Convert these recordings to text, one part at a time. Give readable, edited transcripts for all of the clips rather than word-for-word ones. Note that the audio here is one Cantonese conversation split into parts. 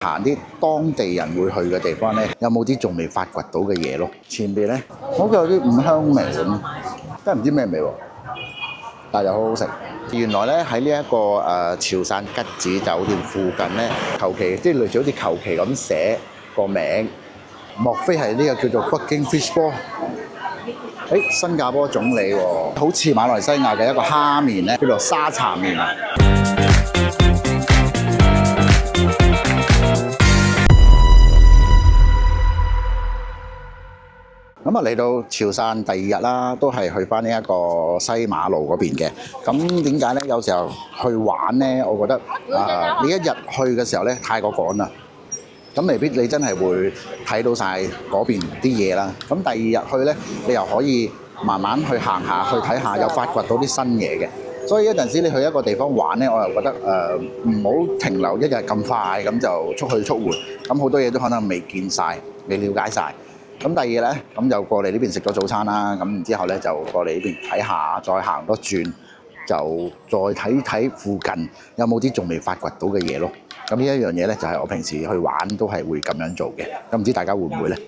行啲當地人會去嘅地方咧，有冇啲仲未發掘到嘅嘢咯？前邊咧，好似有啲五香味咁，真係唔知咩味喎，但係又好好食。原來咧喺呢一個潮汕吉子酒店附近咧，求其即係類似好似求其咁寫個名，莫非係呢個叫做北京 fishball？ 新加坡總理喎，好似馬來西亞嘅一個蝦麵咧，叫做沙茶麵啊。咁啊嚟到潮汕第二日啦，都係去翻呢一個西馬路嗰邊嘅。咁點解咧？有時候去玩咧，我覺得你一日去嘅時候咧，太過趕啦。咁未必你真係會睇到晒嗰邊啲嘢啦。咁第二日去咧，你又可以慢慢去行下，去睇下，又發掘到啲新嘢嘅。所以有陣時你去一個地方玩咧，我又覺得唔好停留一日咁快，咁就速去速回。咁好多嘢都可能未見晒，未了解晒。咁第二日咧，咁就過嚟呢邊食咗早餐啦。咁然之後咧，就過嚟呢邊睇下，再行多轉，就再睇睇附近有冇啲仲未發掘到嘅嘢咯。咁呢一樣嘢咧，就係我平時去玩都係會咁樣做嘅。咁唔知大家會唔會咧？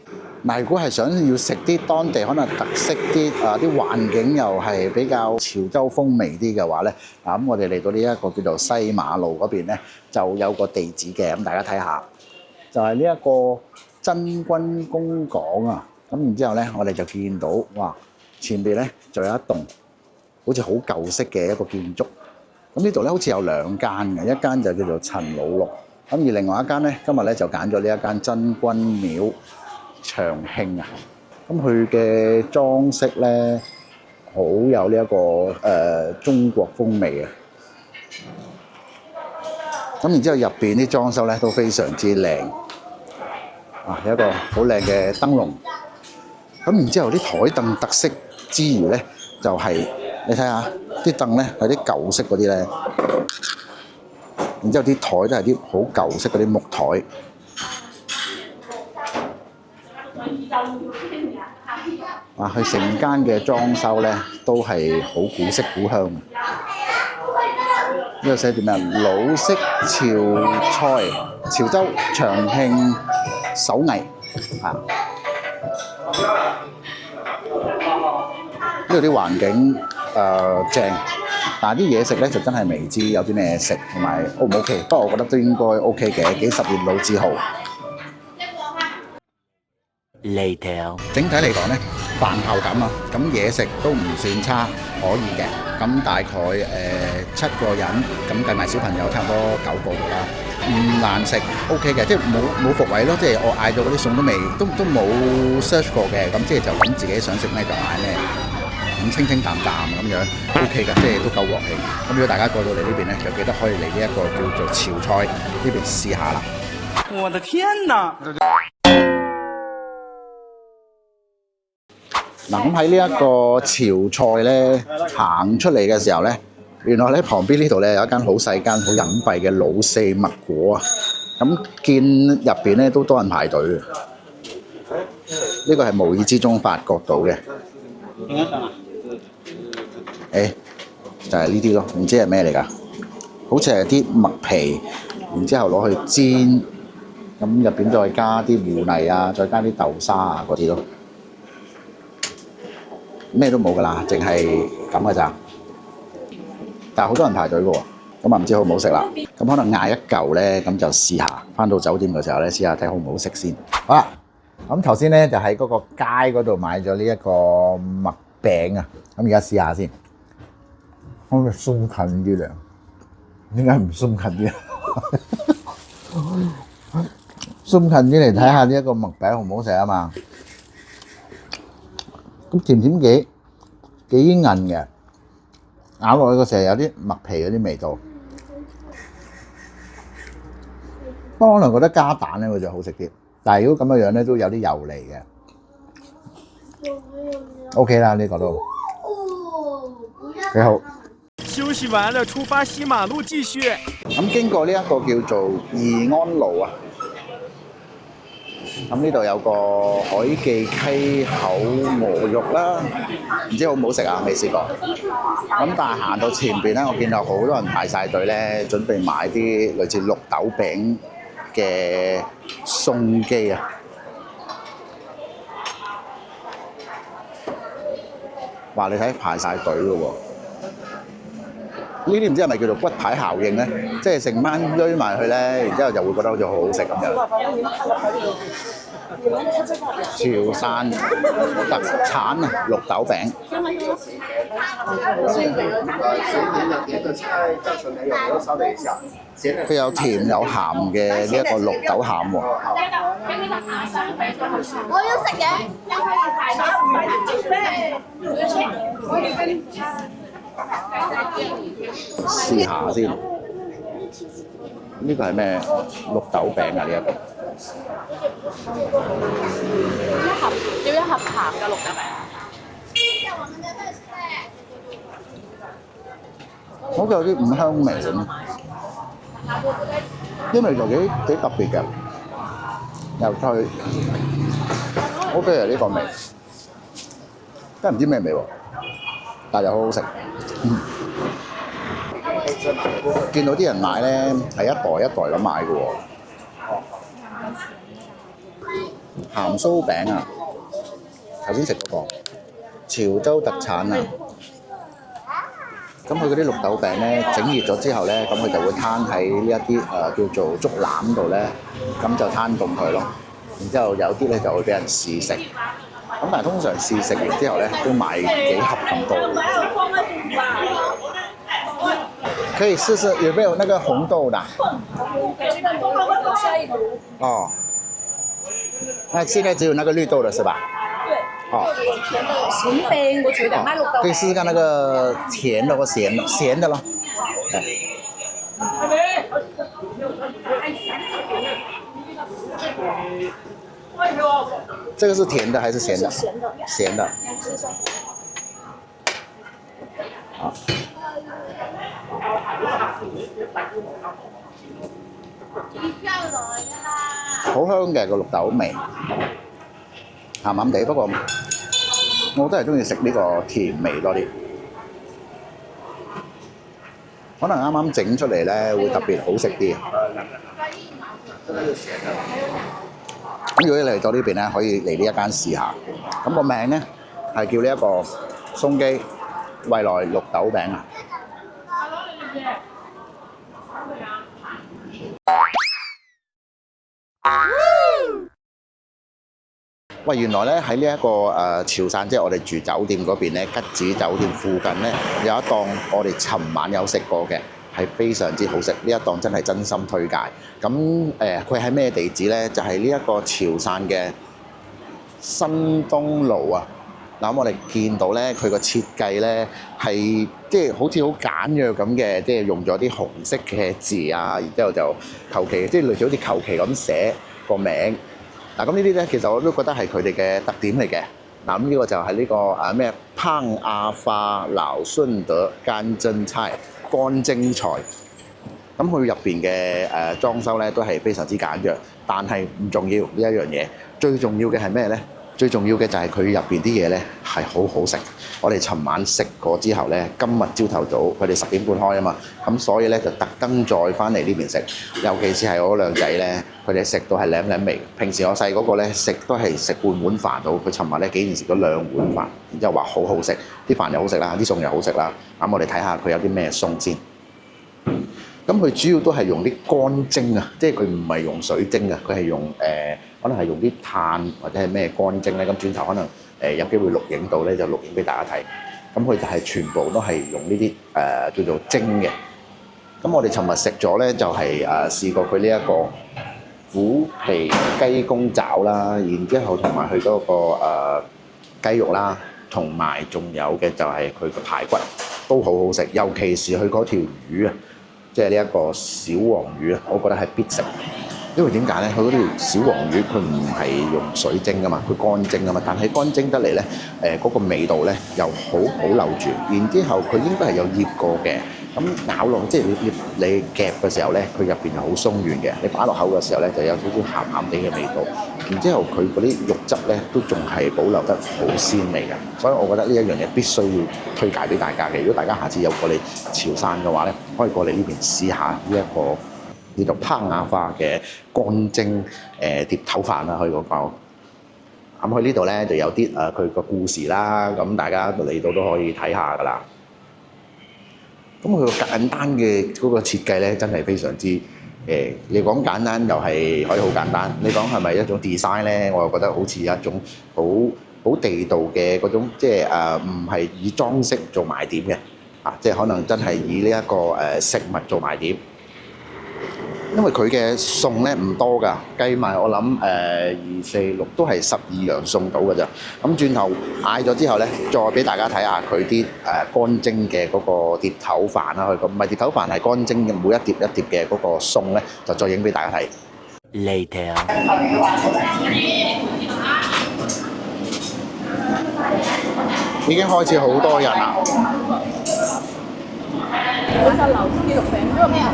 嗱，如果係想要食啲當地可能特色啲啲環境又係比較潮州風味啲嘅話咧，咁我哋嚟到呢一個叫做西馬路嗰邊咧，就有個地址嘅。咁大家睇下，就係呢一個真軍公港啊。咁然之後咧，我哋就見到哇，前邊咧就有一棟好似好舊式嘅一個建築。咁呢度咧好似有兩間嘅，一間就叫做陳老六，咁而另外一間咧，今日咧就揀咗呢一間真君廟長慶啊。咁佢嘅裝飾咧好有呢一個中國風味啊。咁然之後入邊啲裝修咧都非常之靚啊，有一個好靚嘅燈籠。咁然之後啲台凳特色之餘咧，就係你睇下啲凳咧係啲舊式嗰啲咧，然之後啲台都係啲好舊式嗰啲木台。佢成間嘅裝修咧都係好古色古香。呢個寫住咩啊？老式潮菜，潮州長慶手藝啊！呢度啲環境正，但係啲嘢食咧就真係未知有啲咩食同埋 O 唔 OK。不過我覺得都應該 OK 嘅，幾十年老字號。Later， 整體嚟講咧，飯後感啊，咁嘢食都唔算差，可以嘅。咁大概7個人，咁計埋小朋友差唔多9個度啦，唔難食 OK 嘅，即係冇伏位咯，即係我嗌到嗰啲餸都冇 search 過嘅，咁即係就咁自己想食咩就嗌咩，咁清清淡淡咁樣 OK 嘅，即係都夠鑊氣。咁如果大家過到嚟呢邊咧，就記得可以嚟呢一個叫做潮菜呢邊試下啦。我的天哪！嗱，咁喺呢一個潮菜咧行出嚟嘅時候咧，原來咧旁邊呢度咧有一間好細間、好隱蔽嘅老四麥果啊。咁見入邊咧都多人排隊嘅。呢個係無意之中發覺到嘅。就係呢啲咯，唔知係咩嚟㗎？好似係啲麥皮，然之後攞去煎，咁入邊再加啲芋泥啊，再加啲豆沙啊嗰啲咯。咩都冇㗎啦，淨係咁㗎咋。但係好多人排隊㗎喎，咁啊唔知好唔好食啦。咁可能嗌一嚿咧，咁就試下。翻到酒店嘅時候咧，試下睇好唔好食先。好啦，咁頭先咧就喺嗰個街嗰度買咗呢一個麥餅啊。咁而家試下先。可唔可以鬆近啲咧？點解唔鬆近啲？鬆近啲嚟睇下呢一個麥餅好唔好食啊嘛？咁甜甜幾韌嘅，咬落去嘅時候有啲麥皮嗰啲味道。不過可能覺得加蛋咧，佢就好食啲。但係如果咁樣樣咧，都有啲油膩嘅。OK 啦，呢個都幾好。休息完了，出發西馬路繼續。咁經過呢一個叫做義安路啊。咁呢度有個海記溪口鵝肉啦，唔知好唔好食啊？未試過。咁但係行到前邊咧，我見到好多人排晒隊咧，準備買啲類似綠豆餅嘅鬆機啊！哇！你睇排晒隊嘅喎，呢啲唔知係咪叫做骨牌效應咧？即係成班堆埋去咧，然之後就會覺得好似好好食咁樣。潮汕特產啊，綠豆餅。佢有甜有鹹嘅呢一個綠豆餡喎。我要食嘅，試下先，呢個係咩綠豆餅啊？呢一個要一盒鹹嘅綠豆餅。好似有啲五香味咁，啲味就幾特別嘅，又脆，OK啊呢個味，真係唔知咩味喎，但係又好好食。見到啲人買咧係一袋一袋咁買嘅喎。鹹酥餅啊，頭先食嗰個潮州特產啊。咁佢嗰啲綠豆餅咧整熱咗之後咧，咁佢就會攤喺呢一啲叫做竹籃度咧，咁就攤凍佢咯。然之後有啲咧就會俾人試食。咁但係通常試食完之後咧，都買幾盒咁多。可以試試有沒有那個紅豆的？哦，那現在只有那個綠豆的是吧？哦，閃餅我除定買綠豆。可以試試看那個甜的或鹹的咯。這個是甜的還是鹹的？鹹的。好。好香嘅個綠豆味，鹹鹹地，不過我都係中意食呢個甜味多啲。可能啱啱整出嚟咧會特別好食啲。咁如果你嚟到呢邊咧，可以嚟呢一間試下。咁個名咧係叫呢一個鬆基惠來綠豆餅啊。喂，原來咧喺呢一個潮汕，即係我哋住酒店嗰邊咧，吉子酒店附近咧有一檔我哋尋晚有食過嘅，係非常之好食。呢一檔真係真心推介。咁佢喺咩地址咧？就係呢一個潮汕嘅新東路啊。嗱，咁我哋見到咧，佢個設計咧係即係好似好簡約咁嘅，即係用咗啲紅色嘅字啊，然之後就求其即係類似好似求其咁寫個名。嗱，咁呢啲咧，其實我都覺得係佢哋嘅特點嚟嘅。嗱，咁呢個就係呢個咩胖阿花老順德乾蒸菜乾蒸菜。咁佢入邊嘅裝修咧都係非常之簡約，但係唔重要呢一樣嘢。最重要嘅係咩咧？最重要嘅就係佢入邊啲嘢咧係好好食。我哋尋晚食過之後咧，今日朝頭早佢哋10點半開啊嘛，咁所以咧就特登再翻嚟呢邊食。尤其是係我兩仔咧，佢哋食到係舐舐味。平時我細嗰個咧食都係食半碗飯到，佢尋日咧竟然食咗2碗飯，然之後話好好食，啲飯又好食啦，啲餸又好食啦。咁我哋睇下佢有啲咩餸先。咁佢主要都係用啲乾蒸啊，即係佢唔係用水蒸啊，佢係用可能係用啲炭或者係咩乾蒸咧。咁轉頭可能有機會錄影到咧，就錄影俾大家睇。咁佢就係全部都係用呢啲叫做蒸嘅。咁我哋尋日食咗咧，就係試過佢呢一個虎皮雞公爪啦，然之後同埋佢嗰個雞肉啦，同埋仲有嘅就係佢個排骨都好好食，尤其是佢嗰條魚啊。即係呢一個小黃魚啊，我覺得係必食。因為點解咧？佢嗰條小黃魚佢唔係用水蒸噶嘛，佢乾蒸噶嘛。但係乾蒸得嚟咧，嗰個味道咧又好保留住。然之後佢應該係有醃過嘅。咁咬落即係你夾嘅時候咧，佢入邊係好鬆軟嘅。你擺落口嘅時候咧，就有少少鹹鹹地嘅味道。然之後佢嗰啲肉質咧都仲係保留得好鮮味嘅。所以我覺得呢一樣嘢必須要推介俾大家嘅。如果大家下次有過嚟潮汕嘅話咧，可以過嚟呢邊試下呢一個呢度烹雅化嘅乾蒸碟頭飯啦，可以講。咁佢呢度咧就有啲佢個故事啦，咁大家嚟到都可以睇下噶啦。咁佢個簡單嘅嗰個設計咧，真係非常之你講簡單又係可以好簡單，你講係咪一種 design 咧？我又覺得好似一種好地道嘅嗰種，即係唔係以裝飾做賣點嘅，即係可能真係以呢一個食物做賣點。因為佢嘅餸咧唔多㗎，計埋我諗2、4、6都係12樣餸到㗎咋。咁轉頭嗌咗之後咧，再俾大家睇下佢啲乾蒸嘅嗰個碟頭飯啦。佢唔係碟頭飯，係乾蒸嘅，每一碟一碟嘅嗰個餸咧，就再影俾大家睇。Later。已經開始好多人啦。嗰隻流絲肉餅，呢個咩啊？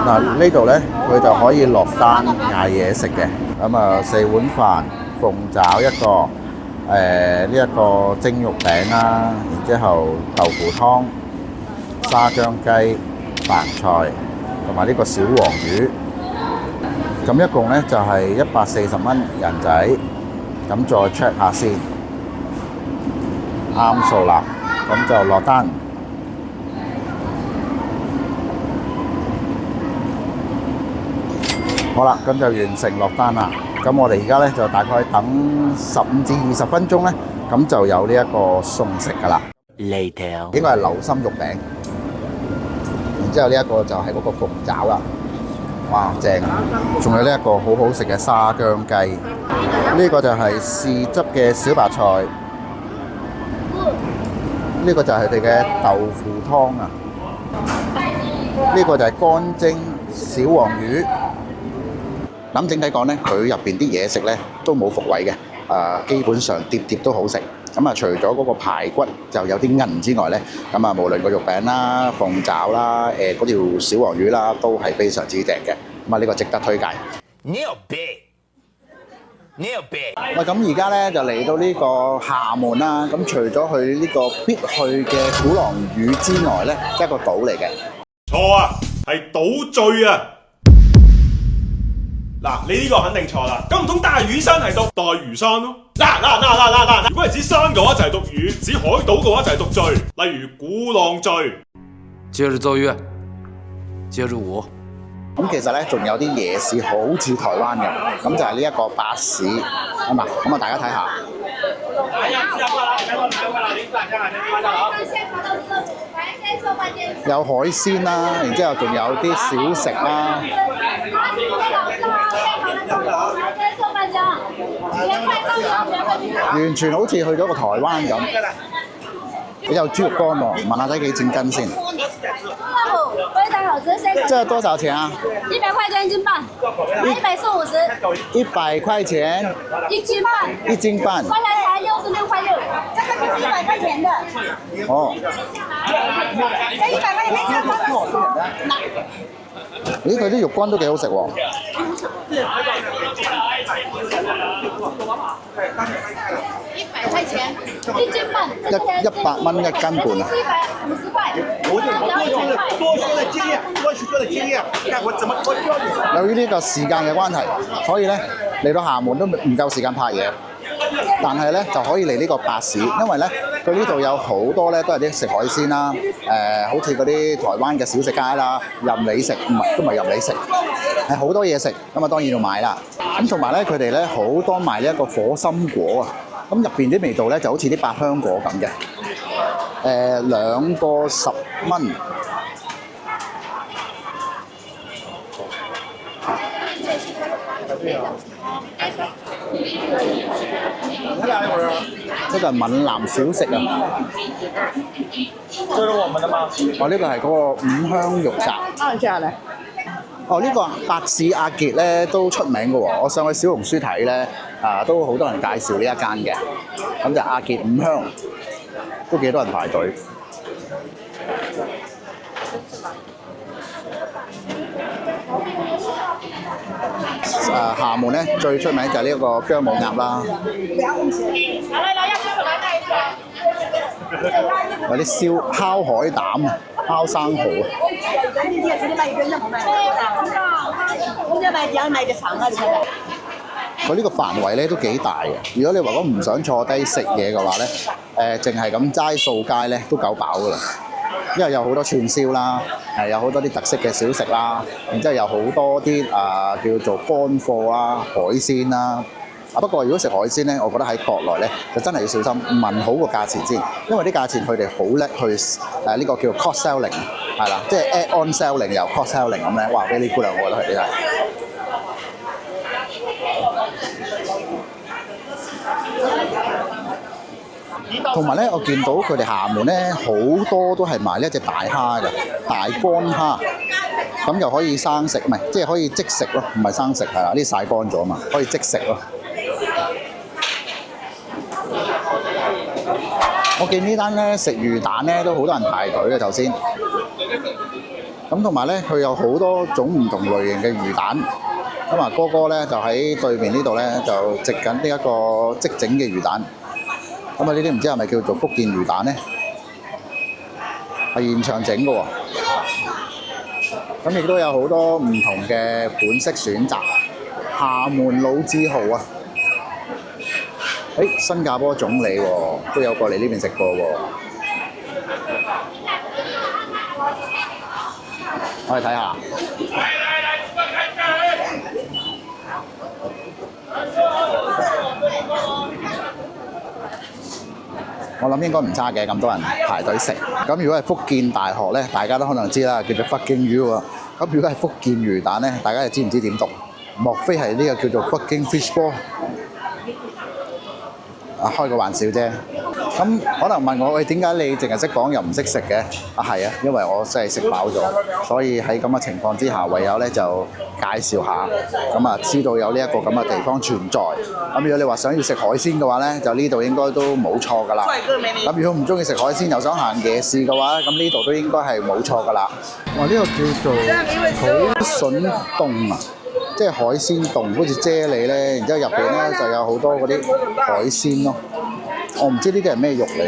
嗱呢度咧，佢就可以落單嗌嘢食嘅。咁啊，4碗飯、鳳爪一個，呢一個蒸肉餅啦，然之後豆腐湯、沙薑雞、白菜同埋呢個小黃魚。咁一共咧就係140蚊人仔。咁再 check 下先，啱數啦，咁就落單。好啦，咁就完成落單啦。咁我哋而家咧就大概等15至20分鐘咧，咁就有呢一個餸食㗎啦。Later， 應該係流心肉餅，然之後呢一個就係嗰個鳳爪啦。哇，正！仲有呢一個好好食嘅沙薑雞，呢個就係豉汁嘅小白菜，呢個就係佢哋嘅豆腐湯啊，呢個就係乾蒸小黃魚。咁整體講咧，佢入邊啲嘢食咧都冇伏位嘅，基本上碟碟都好食。咁啊，除咗嗰個排骨就有啲韌之外咧，咁啊，無論個肉餅啦、鳳爪啦、嗰條小黃魚啦，都係非常之正嘅。咁啊，呢個值得推介。Neil B。喂，咁而家咧就嚟到呢個廈門啦。咁除咗去呢個必去嘅鼓浪嶼之外咧，一個島嚟嘅。錯啊，係島嶼啊！嗱，你呢個肯定錯啦。咁唔通大嶼山係讀大嶼山咯？嗱，如果係指山嘅話就係讀嶼，指海島嘅話就係讀嶼。例如鼓浪嶼。接着奏樂，接着舞。咁其實咧仲有啲夜市好似台灣嘅，咁就係呢一個巴士啊嘛。咁啊，大家睇下。有海鮮啦，然之後仲有啲小食啦。完全好似去咗個台灣咁。有豬肉乾喎，問下仔幾錢斤先？非常好吃，這多少錢啊？100塊錢1斤半，100送50。100塊錢1斤半。1斤半。剛才才66塊6，這個是100塊錢的。哦。這100塊錢沒加咦，佢啲肉乾都幾好食喎。100塊錢1斤半，100蚊1斤半啊。150塊。由於呢個時間嘅關係，所以咧嚟到廈門都唔夠時間拍嘢，但係咧就可以嚟呢個巴士，因為咧佢呢度有好多咧都係啲食海鮮啦，好似嗰啲台灣嘅小食街啦，任你食，都唔係任你食，係好多嘢食，咁啊當然要買啦。咁同埋咧佢哋咧好多賣呢一個火心果啊，咁入邊啲味道咧就好似啲百香果咁嘅，2個10蚊。呢個係閩南小食啊！哦，呢個係嗰個五香肉雜。哦，呢個白氏阿傑咧都出名嘅喎，我上去小紅書睇咧，都好多人介紹呢一間嘅。咁就阿傑五香，都幾多人排隊。廈門咧最出名就係呢一個姜母鴨啦，有啲燒烤海膽、烤生蠔啊。佢呢個範圍咧都幾大嘅。如果你話講唔想坐低食嘢嘅話咧，淨係咁齋掃街咧都夠飽噶啦。因為有好多串燒啦，有好多啲特色嘅小食啦，然之後有好多啲叫做乾貨啦、海鮮啦。不過如果食海鮮咧，我覺得喺國內咧就真係要小心問好個價錢先，因為啲價錢佢哋好叻去呢個叫 cost selling 係啦，即係 add on selling 又 cost selling 咁咧，哇！俾你姑娘，我覺得係真係。同埋咧，我見到佢哋廈門咧好多都係賣呢一隻大蝦嘅大乾蝦，咁又可以生食，唔係即係可以即食咯，唔係生食係啦，呢啲曬乾咗嘛，可以即食咯。我見呢單咧食魚蛋咧都好多人排隊嘅頭先，咁同埋咧佢有好多種唔同類型嘅魚蛋，咁啊哥哥咧就喺對面呢度咧就直緊呢一個即整嘅魚蛋。咁啊！呢啲唔知係咪叫做福建魚蛋咧？係現場整嘅喎。咁亦都有好多唔同嘅款式選擇。廈門老字號啊！新加坡總理喎，都有過嚟呢邊食過喎。我哋睇下。我諗應該唔差嘅，咁多人排隊食。咁如果係福建大學咧，大家都可能知啦，叫做北京魚喎。咁如果係福建魚蛋咧，大家又知唔知點讀？莫非係呢個叫做北京 fish ball？ 開個玩笑啫。咁可能問我，喂，點解你淨係識講又唔識食嘅？係啊，因為我真係食飽咗，所以喺咁嘅情況之下，唯有咧就介紹下，咁啊知道有呢一個咁嘅地方存在。咁如果你話想要食海鮮嘅話咧，就呢度應該都冇錯㗎啦。咁如果唔中意食海鮮又想行夜市嘅話，咁呢度都應該係冇錯㗎啦。哇！呢個叫做土筍凍啊！即係海鮮凍，好似啫喱咧，然之後入邊咧就有好多嗰啲海鮮咯。我唔知呢啲係咩肉嚟。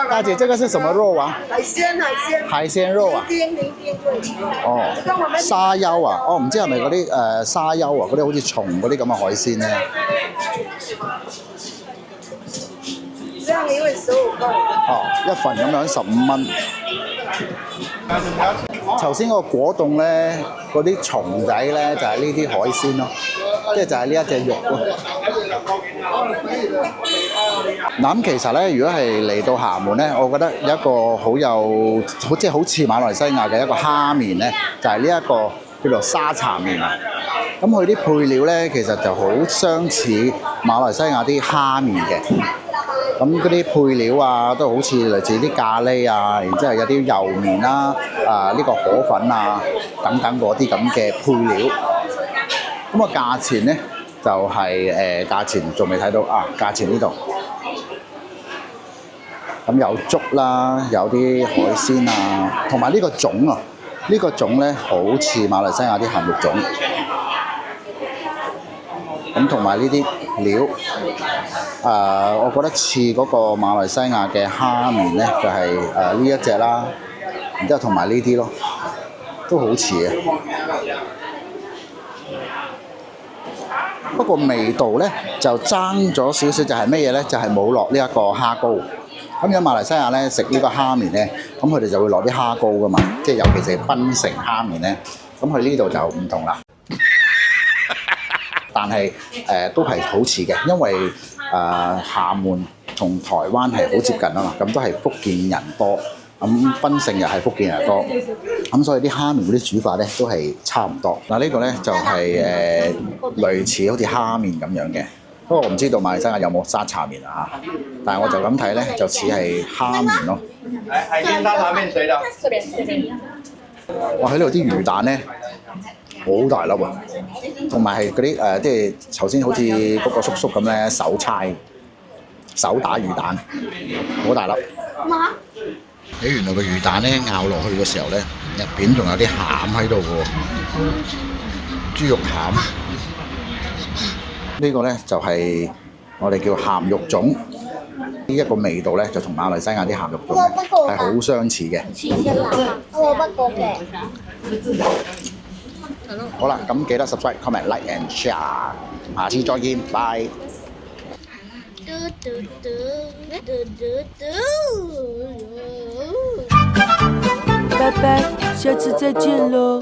大姐，這個是什麼肉啊？海鮮肉啊。哦，沙丘啊！我唔知係咪嗰啲沙丘啊？嗰啲好似蟲嗰啲咁嘅海鮮咧。哦，一份咁樣15蚊。頭先嗰個果凍咧，嗰啲蟲仔咧就係呢啲海鮮咯，即係就係呢一隻肉咯。嗱咁其實咧，如果係嚟到廈門咧，我覺得有一個好即係好似馬來西亞嘅一個蝦麵咧，就係呢一個叫做沙茶麵啊。咁佢啲配料咧，其實就好相似馬來西亞啲蝦麵嘅。咁嗰啲配料啊，都好似類似啲咖喱啊，然之後有啲油麵啦，呢個河粉啊等等嗰啲咁嘅配料。咁個價錢咧就係價錢仲未睇到啊，價錢呢度。咁有粥啦，有啲海鮮啊，同埋呢個粽啊，呢個粽咧好似馬來西亞啲鹹肉粽。咁同埋呢啲料，我覺得似嗰個馬來西亞嘅蝦麵咧，就係呢一隻啦，然之後同埋呢啲咯，都好似嘅。不過味道咧就爭咗少少，就係咩嘢咧？就係冇落呢一個蝦膏。咁喺馬來西亞咧食呢個蝦麵咧，咁佢哋就會落啲蝦膏噶嘛，即係尤其是檳城蝦麵咧，咁佢呢度就唔同啦。但係都係好似嘅，因為廈門同台灣係好接近啊嘛，咁都係福建人多，咁檳城又係福建人多，咁所以啲蝦麵嗰啲煮法咧都係差唔多。嗱呢個咧就係類似好似蝦麵咁樣嘅，不過我唔知道馬來西亞有冇沙茶麵啊嚇，但係我就咁睇咧就似係蝦麵咯。係沙茶麵水啦。哇！喺呢度啲魚蛋咧〜好大粒啊！同埋係嗰啲即係頭先好似嗰個叔叔咁咧，手打魚蛋，好大粒。原來個魚蛋咧咬落去嘅時候咧，入邊仲有啲餡喺度嘅喎，豬肉餡。呢個咧就係我哋叫鹹肉粽，呢一個味道咧就同馬來西亞啲鹹肉粽咧係好相似嘅。我不過嘅。好啦，咁記得 subscribe、comment、like and share， 下次再見，拜。嘟嘟嘟嘟嘟嘟。拜拜，下次再见喽。